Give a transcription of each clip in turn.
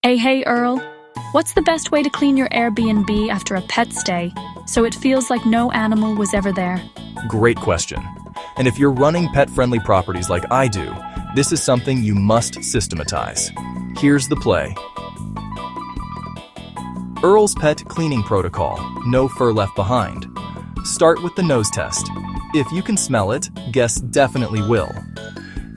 Hey, Earl. What's the best way to clean your Airbnb after a pet stay so it feels like no animal was ever there? Great question. And if you're running pet-friendly properties like I do, this is something you must systematize. Here's the play. Earl's Pet Cleaning Protocol, no fur left behind. Start with the nose test. If you can smell it, guests definitely will.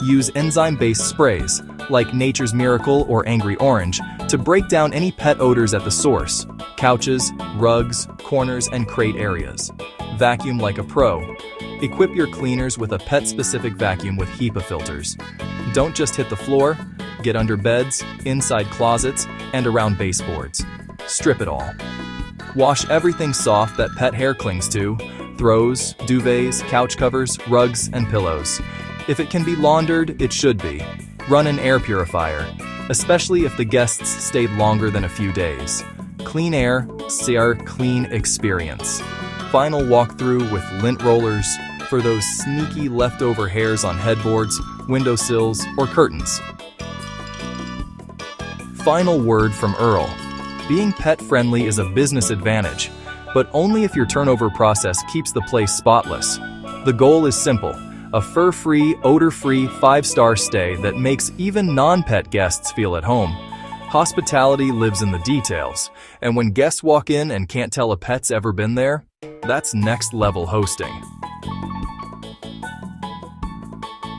Use enzyme-based sprays, like Nature's Miracle or Angry Orange, to break down any pet odors at the source: couches, rugs, corners, and crate areas. Vacuum like a pro. Equip your cleaners with a pet-specific vacuum with HEPA filters. Don't just hit the floor, get under beds, inside closets, and around baseboards. Strip it all. Wash everything soft that pet hair clings to: throws, duvets, couch covers, rugs, and pillows. If it can be laundered, it should be. Run an air purifier, especially if the guests stayed longer than a few days. Clean air, clean experience. Final walkthrough with lint rollers for those sneaky leftover hairs on headboards, windowsills, or curtains. Final word from Earl. Being pet-friendly is a business advantage, but only if your turnover process keeps the place spotless. The goal is simple: a fur-free, odor-free, 5-star stay that makes even non-pet guests feel at home. Hospitality lives in the details, and when guests walk in and can't tell a pet's ever been there, that's next-level hosting.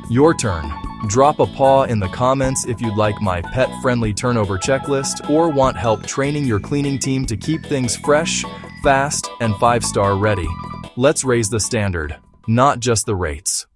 Your turn. Drop a paw in the comments if you'd like my pet-friendly turnover checklist or want help training your cleaning team to keep things fresh, fast, and 5-star ready. Let's raise the standard, not just the rates.